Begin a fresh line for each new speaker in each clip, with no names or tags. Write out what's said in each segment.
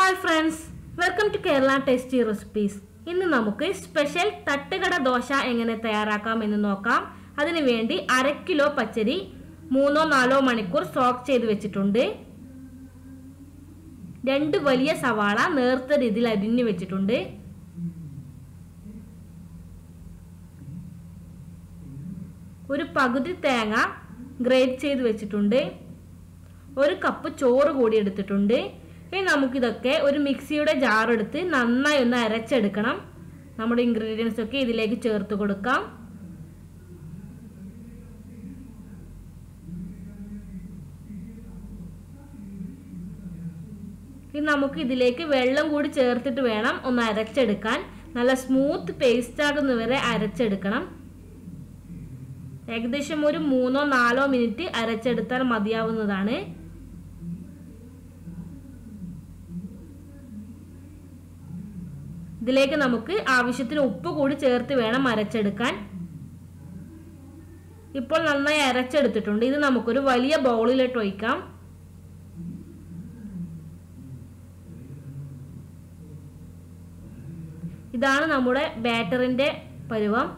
Hi friends, welcome to Kerala Tasty Recipes. ഇന്ന് നമുക്ക് special തട്ടുകട ദോശ എങ്ങനെ തയ്യാറാക്കാം എന്ന് നോക്കാം. അതിനു വേണ്ടി 1/2 കിലോ പച്ചരി 3-4 മണിക്കൂർ സോക്ക് ചെയ്തു വെച്ചിട്ടുണ്ട്. 2 വലിയ സവാള നേർത്ത രീതിയിൽ അരിഞ്ഞു വെച്ചിട്ടുണ്ട്. ഒരു പകുതി തേങ്ങ ഗ്രേറ്റ് ചെയ്തു വെച്ചിട്ടുണ്ട്. 1 കപ്പ് ചോറ് കൂടി എടുത്തിട്ടുണ്ട്. ഇനി നമുക്ക് ഇതൊക്കെ ഒരു മിക്സിയുടെ ജാർ എടുത്ത് നന്നായി ഒന്ന് അരച്ചെടുക്കണം. നമ്മുടെ ഇൻഗ്രീഡിയൻസ് ഒക്കെ ഇതിലേക്ക് ചേർത്ത് കൊടുക്കാം. ഇനി നമുക്ക് ഇതിലേക്ക് വെള്ളം കൂടി ചേർത്തിട്ട് വേണം ഒന്ന് അരച്ചെടുക്കാൻ. നല്ല സ്മൂത്ത് പേസ്റ്റ് ആകുന്നവരെ അരച്ചെടുക്കണം. ഏകദേശം ഒരു 3-4 മിനിറ്റ് അരച്ചെടുത്താൽ മതിയാവുന്നതാണ്. ഇതിലേക്ക് നമുക്ക് ആവശ്യത്തിന് ഉപ്പ് കൂടി ചേർത്ത് വേണം അരച്ചെടുക്കാൻ. ഇപ്പോൾ നന്നായി അരച്ചെടുത്തിട്ടുണ്ട്. ഇത് നമുക്കൊരു വലിയ ബൗളിലോട്ട് ഒഴിക്കാം. ഇതാണ് നമ്മുടെ ബാറ്ററിന്റെ പരുവം.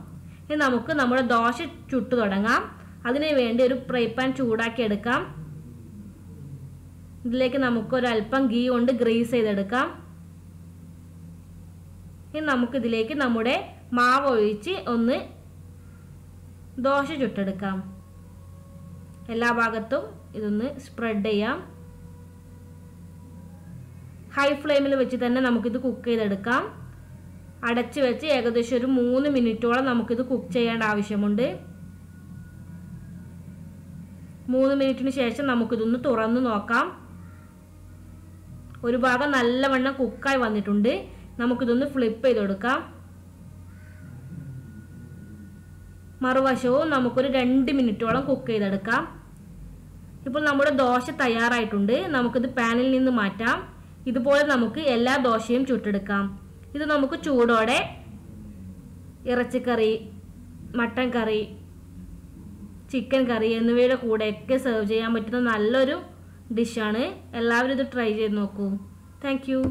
ഇനി നമുക്ക് നമ്മുടെ ദോശ ചുട്ടു തുടങ്ങാം. അതിനു വേണ്ടി ഒരു ഫ്രൈ പാൻ ചൂടാക്കി എടുക്കാം. ഇതിലേക്ക് നമുക്ക് ഒരു അല്പം ഗീ കൊണ്ട് ഗ്രീസ് ചെയ്തെടുക്കാം. ഇനി നമുക്ക് ഇതിലേക്ക് നമ്മുടെ മാവ് ഒഴിച്ച് ഒന്ന് ദോശ ചുട്ടെടുക്കാം. എല്ലാ ഭാഗത്തും ഇതൊന്ന് സ്പ്രെഡ് ചെയ്യാം. ഹൈ ഫ്ലെയിമിൽ വെച്ച് തന്നെ നമുക്കിത് കുക്ക് ചെയ്തെടുക്കാം. അടച്ചു വെച്ച് ഏകദേശം ഒരു 3 മിനിറ്റോളം നമുക്കിത് കുക്ക് ചെയ്യേണ്ട ആവശ്യമുണ്ട്. 3 മിനിറ്റിന് ശേഷം നമുക്കിതൊന്ന് തുറന്നു നോക്കാം. ഒരു ഭാഗം നല്ലവണ്ണം കുക്കായി വന്നിട്ടുണ്ട്. നമുക്കിതൊന്ന് ഫ്ലിപ്പ് ചെയ്ത് കൊടുക്കാം. മറുവശവും നമുക്കൊരു 2 മിനിറ്റോളം കുക്ക് ചെയ്തെടുക്കാം. ഇപ്പോൾ നമ്മുടെ ദോശ തയ്യാറായിട്ടുണ്ട്. നമുക്കിത് പാനിൽ നിന്ന് മാറ്റാം. ഇതുപോലെ നമുക്ക് എല്ലാ ദോശയും ചുട്ടെടുക്കാം. ഇത് നമുക്ക് ചൂടോടെ ഇറച്ചിക്കറി, മട്ടൻ കറി, ചിക്കൻ കറി എന്നിവയുടെ കൂടെയൊക്കെ സെർവ് ചെയ്യാൻ പറ്റുന്ന നല്ലൊരു ഡിഷാണ്. എല്ലാവരും ഇത് ട്രൈ ചെയ്ത് നോക്കൂ. Thank you.